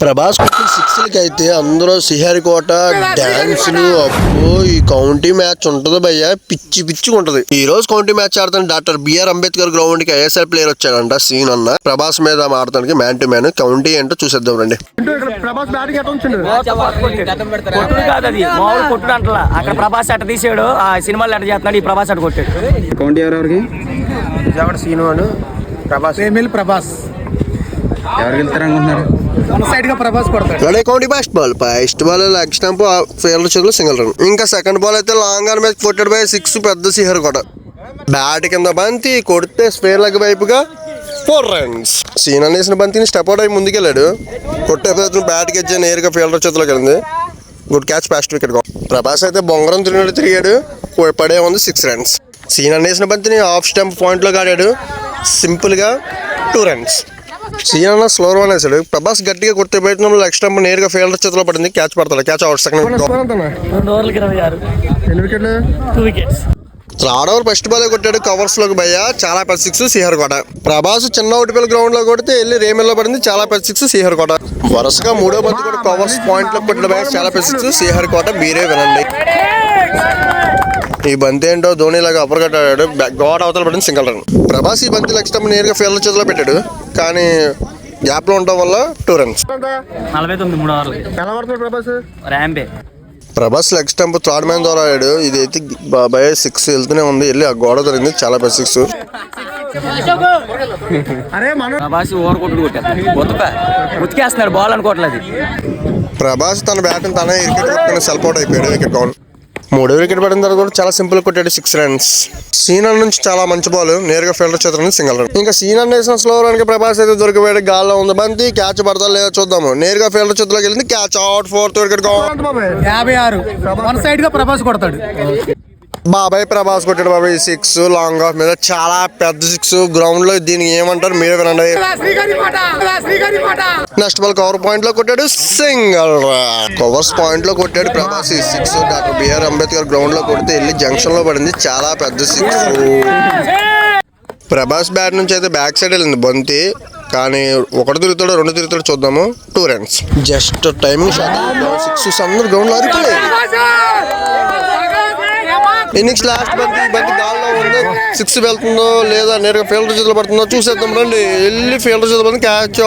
ప్రభాస్ కొట్టిన సిక్స్లకి అయితే అందరూ శ్రీహరికోట డాన్సులు అబ్బో ఈ కౌంటీ మ్యాచ్ ఉంటది భయ్య, పిచ్చి పిచ్చిగా ఉంటది. ఈ రోజు కౌంటీ మ్యాచ్ ఆడుతాను డాక్టర్ బిఆర్ అంబేద్కర్ గ్రౌండ్ కి ఐఎస్ఎల్ ప్లేయర్ వచ్చాడంట. సీన్ అన్న ప్రభాస్ మీద ఆడటానికి మ్యాన్ టు మ్యాన్. కౌంటీ ఏంటో చూసేద్దాం రండి. ప్రభాస్ బ్యాటింగ్ ఎట్లా ఉంచండి కొట్టుడు కాదు అది మామూలు కొట్టుడు అంటలా. అక్కడ ప్రభాస్ అట్ట తీసాడు, ఆ సినిమాలు ఎట్ట చేస్తున్నాడు, ఈ ప్రభాస్ అట్ట కొట్టాడు. కౌంటీ ఎవరెవరికి సీను అను ప్రభాస్ ప్రభాస్ ఎవరికి వెళ్తారు అనుకుంటున్నారు? సైడ్ గా ప్రభాస్ కొడతాడు. County first ball leg stump fielder చేతిలో సింగిల్ రన్. ఇంకా సెకండ్ బాల్ అయితే లాంగ్ ఆన్ మీద కొట్టాడు బై 6 పెద్ద శ్రీహరికోట. బ్యాట్ కింద బంతి కొడితే స్పేర్ లెగ్ వైపుగా 4 runs. సీన్ అనేసిన బంతిని స్టెప్ అవుట్ అయి ముందుకెళ్ళాడు. కొట్టే ప్రయత్నం బ్యాట్కి వచ్చి నేరుగా ఫీల్డర్ చేతిలోకి వెళ్ళింది. Good catch, fast wicket. Prabhas అయితే బొంగరం తిరిగాడు, పడే ఉంది 6 runs. సీన్ అనేసిన బంతిని ఆఫ్ స్టంప్ పాయింట్లోకి ఆడాడు, సింపుల్గా 2 runs. సీన్ అన్న స్లోర్ వన్ వేసాడు. ప్రభాస్ గట్టిగా కొట్టే ప్రయత్నంలో లెగ్ స్టంప్ నేరుగా ఫీల్డర్ చేతిలో పడింది, క్యాచ్ పడతాడు. Catch out. Second third over first ball కొట్టాడు కవర్స్ లోకి భయ్య, చాలా పెద్ద 6 శ్రీహరికోట. ప్రభాస్ చిన్న అవుట్పల్లి గ్రౌండ్ లో కొడితే వెళ్ళి రేమెల్లో పడింది, చాలా పెద్ద 6 శ్రీహరికోట. వరుసగా మూడో బంతి కూడా కవర్స్ పాయింట్ లో కొట్టాడు భయ్య, చాలా పెద్ద 6 శ్రీహరికోట. మీరే వినండి ఈ బంతి ఏంటో ధోని లాగా అప్పర్ కట్టాడు, గోడ అవతల పడింది, సింగిల్ రన్. ప్రభాస్ ఈ బంతి లెగ్ స్టంప్ నేరుగా ఫీల్డర్ చేతిలో పెట్టాడు, కానీ గ్యాప్ లో ఉండడం వల్ల 2 runs. 49 3 ఓవర్లు Prabhas leg stump third man ద్వారా ఆడాడు. ఇది అయితే బాబాయ్ 6 వెళ్తూనే ఉంది, వెళ్ళి ఆ గోడ జరిగింది, చాలా పెద్ద 6. ప్రభాస్ ఓవర్ కొట్టుడు కొట్టాడు, ఉతికేస్తున్నాడు బాల్ అనుకోవట్లేదు. ప్రభాస్ తన బ్యాట్ తనే వికెట్ సెల్ఫ్ అవుట్ అయిపోయాడు. Wicket down. మూడో వికెట్ పడిన తర్వాత కూడా చాలా సింపుల్ కొట్టాడు, 6 runs. సీనర్ నుంచి చాలా మంచి బాల్ నేరుగా ఫీల్డర్ చేతుల సింగిల్ రన్. ఇంకా సీనర్ నేసిన స్లో రన్ కి ప్రభాస్ అయితే దొరికిపోయాడు. గాల్లో ఉంది బంతి, క్యాచ్ పడతా లేదా చూద్దాము. నేరుగా ఫీల్డర్ చేతిలోకి వెళ్ళింది, catch out. 4th wicket. 56 one side గా ప్రభాస్ కొడతాడు. బాబాయ్ ప్రభాస్ కొట్టాడు బాబాయ్ 6 లాంగ్ ఆఫ్ మీద, చాలా పెద్ద 6. గ్రౌండ్ లో దీనికి ఏమంటారు మీరే వినండి. నెక్స్ట్ బాల్ కవర్ పాయింట్ లో కొట్టాడు, సింగిల్ రన్. కవర్స్ పాయింట్ లో కొట్టాడు Prabhas 6. Doctor B R Ambedkar ground లో కొడితే వెళ్ళి జంక్షన్ లో పడింది, చాలా పెద్ద 6. ప్రభాస్ బ్యాట్ నుంచి అయితే బ్యాక్ సైడ్ వెళ్ళింది బంతి, కానీ ఒకటి తిరుగుతాడు, 2 తిరుగుతాడు చూద్దాము. 2 runs. Just timing shot. 6 అందరు గ్రౌండ్ లో అరిపోయి. ఇన్నింగ్స్ లాస్ట్ బంతి గాల్లో ఉంది, 6 వెళ్తుందో లేదా నేరుగా ఫీల్డర్ చేతిలో పడుతుందో చూసేద్దాం రండి. వెళ్ళి ఫీల్డర్ చేతిలో పడింది, క్యాచ్.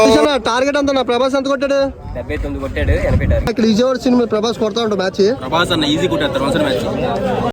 టార్గెట్ అంతా ప్రభాస్ ఎంత కొట్టాడు? 79 కొట్టాడు. ఇక్కడ ఈజీ ఓవర్ సీన్ ప్రభాస్ కొడతా ఉంటాడు మ్యాచ్. ప్రభాస్ అన్న ఈజీ కొట్టాడు మ్యాచ్.